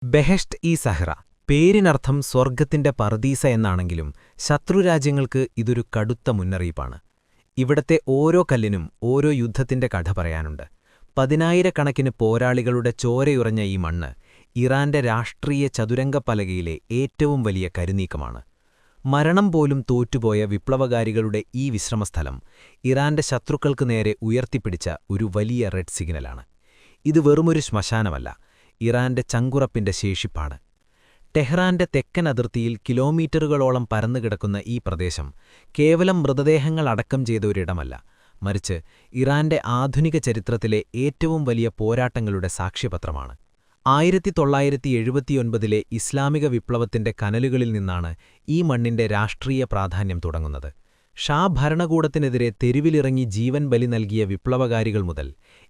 ബെഹെഷ്ത് E Zahra പേരിനർത്ഥം സ്വർഗ്ഗത്തിന്റെ പറുദീസ എന്നാണെങ്കിലും ശത്രുരാജ്യങ്ങൾക്ക് ഇതൊരു കടുത്ത മുന്നറിയിപ്പാണ്. ഇവിടത്തെ ഓരോ കല്ലിനും ഓരോ യുദ്ധത്തിന്റെ കഥ പറയാനുണ്ട്. പതിനായിരക്കണക്കിന് പോരാളികളുടെ ചോരയുറഞ്ഞ ഈ മണ്ണ് ഇറാന്റെ രാഷ്ട്രീയ ചതുരംഗപ്പലകയിലെ ഏറ്റവും വലിയ കരുനീക്കമാണ്. മരണം പോലും തോറ്റുപോയ വിപ്ലവകാരികളുടെ ഈ വിശ്രമസ്ഥലം ഇറാന്റെ ശത്രുക്കൾക്കു നേരെ ഉയർത്തിപ്പിടിച്ച ഒരു വലിയ റെഡ് സിഗ്നലാണ്. ഇത് വെറുമൊരു ശ്മശാനമല്ല, ഇറാന്റെ ചങ്കുറപ്പിന്റെ ശേഷിപ്പാണ്. ടെഹ്റാന്റെ തെക്കൻ അതിർത്തിയിൽ കിലോമീറ്ററുകളോളം പരന്നുകിടക്കുന്ന ഈ പ്രദേശം കേവലം മൃതദേഹങ്ങൾ അടക്കം ചെയ്ത ഒരിടമല്ല, മറിച്ച് ഇറാന്റെ ആധുനിക ചരിത്രത്തിലെ ഏറ്റവും വലിയ പോരാട്ടങ്ങളുടെ സാക്ഷ്യപത്രമാണ്. 1979-ലെ ഇസ്ലാമിക വിപ്ലവത്തിന്റെ കനലുകളിൽ നിന്നാണ് ഈ മണ്ണിന്റെ രാഷ്ട്രീയ പ്രാധാന്യം തുടങ്ങുന്നത്. ഷാ ഭരണകൂടത്തിനെതിരെ തെരുവിലിറങ്ങി ജീവൻ ബലി നൽകിയ വിപ്ലവകാരികൾ മുതൽ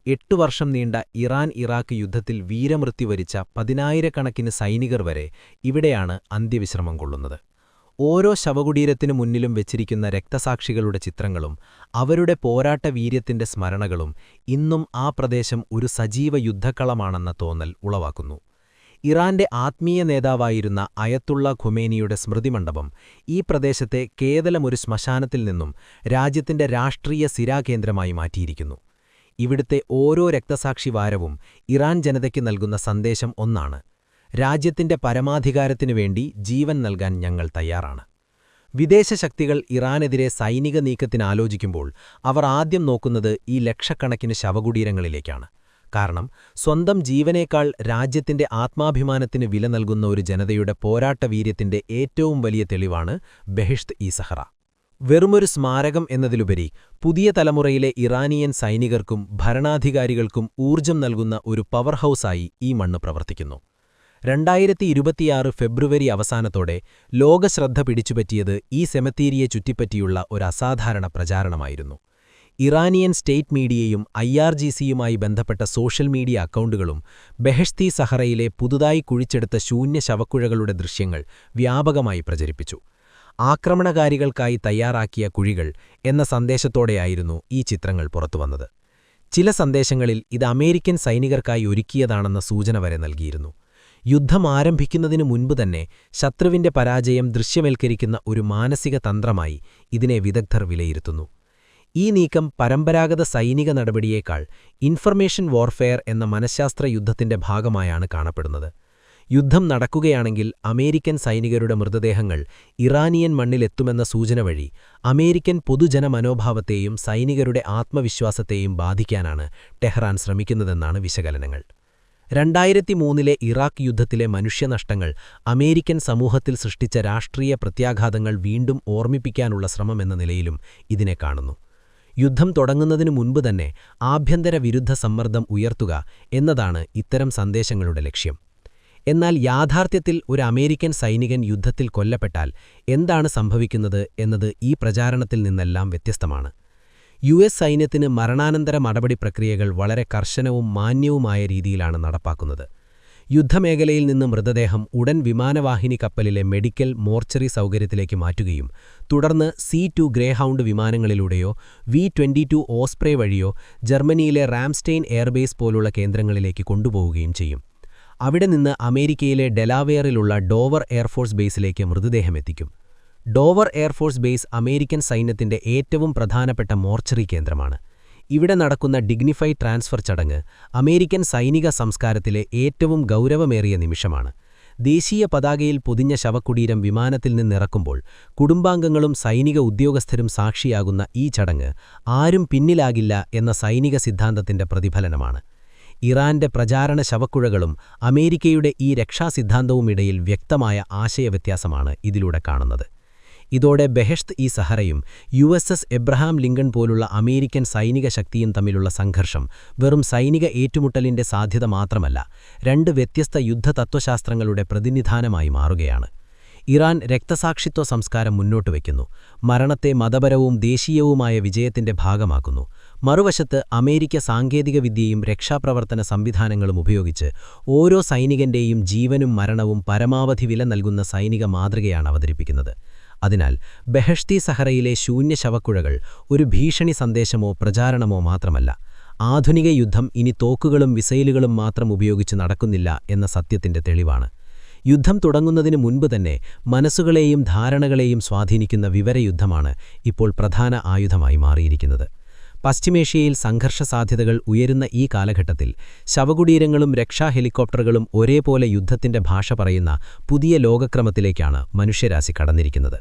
8 വർഷം നീണ്ട ഇറാൻ-ഇറാഖ് യുദ്ധത്തിൽ വീരമൃത്യു വരിച്ച പതിനായിരക്കണക്കിന് സൈനികർ വരെ ഇവിടെയാണ് അന്ത്യവിശ്രമം കൊള്ളുന്നത്. ഓരോ ശവകുടീരത്തിനു മുന്നിലും വെച്ചിരിക്കുന്ന രക്തസാക്ഷികളുടെ ചിത്രങ്ങളും അവരുടെ പോരാട്ട വീര്യത്തിന്റെ സ്മരണകളും ഇന്നും ആ പ്രദേശം ഒരു സജീവ യുദ്ധക്കളമാണെന്ന തോന്നൽ ഉളവാക്കുന്നു. ഇറാന്റെ ആത്മീയ നേതാവായിരുന്ന അയത്തുള്ള ഖൊമേനിയുടെ സ്മൃതിമണ്ഡപം ഈ പ്രദേശത്തെ കേവലമൊരു ശ്മശാനത്തിൽ നിന്നും രാജ്യത്തിന്റെ രാഷ്ട്രീയ സിരാകേന്ദ്രമായി മാറ്റിയിരിക്കുന്നു. ഇവിടുത്തെ ഓരോ രക്തസാക്ഷി വാരവും ഇറാൻ ജനതയ്ക്ക് നൽകുന്ന സന്ദേശം ഒന്നാണ്: രാജ്യത്തിന്റെ പരമാധികാരത്തിനുവേണ്ടി ജീവൻ നൽകാൻ ഞങ്ങൾ തയ്യാറാണ്. വിദേശ ശക്തികൾ ഇറാനെതിരെ സൈനിക നീക്കത്തിനാലോചിക്കുമ്പോൾ അവർ ആദ്യം നോക്കുന്നത് ഈ ലക്ഷക്കണക്കിന് ശവകുടീരങ്ങളിലേക്കാണ്. കാരണം സ്വന്തം ജീവനേക്കാൾ രാജ്യത്തിന്റെ ആത്മാഭിമാനത്തിന് വില നൽകുന്ന ഒരു ജനതയുടെ പോരാട്ടവീര്യത്തിന്റെ ഏറ്റവും വലിയ തെളിവാണ് ബെഹെഷ്ത് ഇ സഹ്റ. വെറുമൊരു സ്മാരകം എന്നതിലുപരി പുതിയ തലമുറയിലെ ഇറാനിയൻ സൈനികർക്കും ഭരണാധികാരികൾക്കും ഊർജ്ജം നൽകുന്ന ഒരു പവർ ഹൗസായി ഈ മണ്ണ് പ്രവർത്തിക്കുന്നു. 2026 ഫെബ്രുവരി അവസാനത്തോടെ ലോകശ്രദ്ധ പിടിച്ചുപറ്റിയത് ഈ സെമത്തീരിയെ ചുറ്റിപ്പറ്റിയുള്ള ഒരു അസാധാരണ പ്രചാരണമായിരുന്നു. ഇറാനിയൻ സ്റ്റേറ്റ് മീഡിയയും IRGCയുമായി ബന്ധപ്പെട്ട സോഷ്യൽ മീഡിയ അക്കൗണ്ടുകളും ബെഹെഷ്ത് ഇ സഹ്റയിലെ പുതുതായി കുഴിച്ചെടുത്ത ശൂന്യ ശവക്കുഴകളുടെ ദൃശ്യങ്ങൾ വ്യാപകമായി പ്രചരിപ്പിച്ചു. ആക്രമണകാരികൾക്കായി തയ്യാറാക്കിയ കുഴികൾ എന്ന സന്ദേശത്തോടെയായിരുന്നു ഈ ചിത്രങ്ങൾ പുറത്തുവന്നത്. ചില സന്ദേശങ്ങളിൽ ഇത് അമേരിക്കൻ സൈനികർക്കായി ഒരുക്കിയതാണെന്ന സൂചന വരെ നൽകിയിരുന്നു. യുദ്ധം ആരംഭിക്കുന്നതിനു മുൻപ് തന്നെ ശത്രുവിന്റെ പരാജയം ദൃശ്യവൽക്കരിക്കുന്ന ഒരു മാനസിക തന്ത്രമായി ഇതിനെ വിദഗ്ധർ വിലയിരുത്തുന്നു. ഈ നീക്കം പരമ്പരാഗത സൈനിക നടപടിയേക്കാൾ ഇൻഫർമേഷൻ വാർഫെയർ എന്ന മനഃശാസ്ത്ര യുദ്ധത്തിന്റെ ഭാഗമായാണ് കാണപ്പെടുന്നത്. യുദ്ധം നടക്കുകയാണെങ്കിൽ അമേരിക്കൻ സൈനികരുടെ മൃതദേഹങ്ങൾ ഇറാനിയൻ മണ്ണിലെത്തുമെന്ന സൂചന വഴി അമേരിക്കൻ പൊതുജനമനോഭാവത്തെയും സൈനികരുടെ ആത്മവിശ്വാസത്തെയും ബാധിക്കാനാണ് ടെഹ്റാൻ ശ്രമിക്കുന്നതെന്നാണ് വിശകലനങ്ങൾ. 2003-ലെ ഇറാഖ് യുദ്ധത്തിലെ മനുഷ്യനഷ്ടങ്ങൾ അമേരിക്കൻ സമൂഹത്തിൽ സൃഷ്ടിച്ച രാഷ്ട്രീയ പ്രത്യാഘാതങ്ങൾ വീണ്ടും ഓർമ്മിപ്പിക്കാനുള്ള ശ്രമമെന്ന നിലയിലും ഇതിനെ കാണുന്നു. യുദ്ധം തുടങ്ങുന്നതിനു മുൻപ് തന്നെ ആഭ്യന്തര വിരുദ്ധ സമ്മർദ്ദം ഉയർത്തുക എന്നതാണ് ഇത്തരം സന്ദേശങ്ങളുടെ ലക്ഷ്യം. എന്നാൽ യാഥാർത്ഥ്യത്തിൽ ഒരു അമേരിക്കൻ സൈനികൻ യുദ്ധത്തിൽ കൊല്ലപ്പെട്ടാൽ എന്താണ് സംഭവിക്കുന്നത് എന്നത് ഈ പ്രചാരണത്തിൽ നിന്നെല്ലാം വ്യത്യസ്തമാണ്. US സൈന്യത്തിന് മരണാനന്തര നടപടി പ്രക്രിയകൾ വളരെ കർശനവും മാന്യവുമായ രീതിയിലാണ് നടപ്പാക്കുന്നത്. യുദ്ധമേഖലയിൽ നിന്ന് മൃതദേഹം ഉടൻ വിമാനവാഹിനി കപ്പലിലെ മെഡിക്കൽ മോർച്ചറി സൗകര്യത്തിലേക്ക് മാറ്റുകയും തുടർന്ന് C-2 ഗ്രേഹൗണ്ട് വിമാനങ്ങളിലൂടെയോ V-22 ഓസ്പ്രേ വഴിയോ ജർമ്മനിയിലെ റാംസ്റ്റെയിൻ എയർബേസ് പോലുള്ള കേന്ദ്രങ്ങളിലേക്ക് കൊണ്ടുപോവുകയും ചെയ്യും. അവിടെ നിന്ന് അമേരിക്കയിലെ ഡെലാവെയറിലുള്ള ഡോവർ എയർഫോഴ്സ് ബേസിലേക്ക് മൃതദേഹമെത്തിക്കും. ഡോവർ എയർഫോഴ്സ് ബേസ് അമേരിക്കൻ സൈന്യത്തിന്റെ ഏറ്റവും പ്രധാനപ്പെട്ട മോർച്ചറി കേന്ദ്രമാണ്. ഇവിടെ നടക്കുന്ന ഡിഗ്നിഫൈഡ് ട്രാൻസ്ഫർ ചടങ്ങ് അമേരിക്കൻ സൈനിക സംസ്കാരത്തിലെ ഏറ്റവും ഗൗരവമേറിയ നിമിഷമാണ്. ദേശീയ പതാകയിൽ പൊതിഞ്ഞ ശവക്കുടീരം വിമാനത്തിൽ നിന്നിറക്കുമ്പോൾ കുടുംബാംഗങ്ങളും സൈനിക ഉദ്യോഗസ്ഥരും സാക്ഷിയാകുന്ന ഈ ചടങ്ങ് ആരും പിന്നിലാകില്ല എന്ന സൈനിക സിദ്ധാന്തത്തിന്റെ പ്രതിഫലനമാണ്. ഇറാന്റെ പ്രചാരണ ശവക്കുഴകളും അമേരിക്കയുടെ ഈ രക്ഷാസിദ്ധാന്തവുമിടയിൽ വ്യക്തമായ ആശയവ്യത്യാസമാണ് ഇതിലൂടെ കാണുന്നത്. ഇതോടെ ബെഹെഷ്ത് ഇ സഹ്റയും USS എബ്രഹാം ലിങ്കൺ പോലുള്ള അമേരിക്കൻ സൈനിക ശക്തിയും തമ്മിലുള്ള സംഘർഷം വെറും സൈനിക ഏറ്റുമുട്ടലിന്റെ സാധ്യത മാത്രമല്ല, 2 വ്യത്യസ്ത യുദ്ധതത്വശാസ്ത്രങ്ങളുടെ പ്രതിനിധാനമായി മാറുകയാണ്. ഇറാൻ രക്തസാക്ഷിത്വ സംസ്കാരം മുന്നോട്ടുവയ്ക്കുന്നു, മരണത്തെ മതപരവും ദേശീയവുമായ വിജയത്തിന്റെ ഭാഗമാക്കുന്നു. മറുവശത്ത് അമേരിക്ക സാങ്കേതികവിദ്യയും രക്ഷാപ്രവർത്തന സംവിധാനങ്ങളും ഉപയോഗിച്ച് ഓരോ സൈനികന്റെയും ജീവനും മരണവും പരമാവധി വില നൽകുന്ന സൈനിക മാതൃകയാണ് അവതരിപ്പിക്കുന്നത്. അതിനാൽ ബെഹെഷ്ത് ഇ സഹ്റയിലെ ശൂന്യ ശവക്കുഴകൾ ഒരു ഭീഷണി സന്ദേശമോ പ്രചാരണമോ മാത്രമല്ല, ആധുനിക യുദ്ധം ഇനി തോക്കുകളും മിസൈലുകളും മാത്രം ഉപയോഗിച്ച് നടക്കുന്നില്ല എന്ന സത്യത്തിന്റെ തെളിവാണ്. യുദ്ധം തുടങ്ങുന്നതിന് മുൻപ് തന്നെ മനസ്സുകളെയും ധാരണകളെയും സ്വാധീനിക്കുന്ന വിവരയുദ്ധമാണ് ഇപ്പോൾ പ്രധാന ആയുധമായി മാറിയിരിക്കുന്നത്. പശ്ചിമേഷ്യയിൽ സംഘർഷസാധ്യതകൾ ഉയരുന്ന ഈ കാലഘട്ടത്തിൽ ശവകുടീരങ്ങളും രക്ഷാ ഹെലികോപ്റ്ററുകളും ഒരേപോലെ യുദ്ധത്തിന്റെ ഭാഷ പറയുന്ന പുതിയ ലോകക്രമത്തിലേക്കാണ് മനുഷ്യരാശി കടന്നിരിക്കുന്നത്.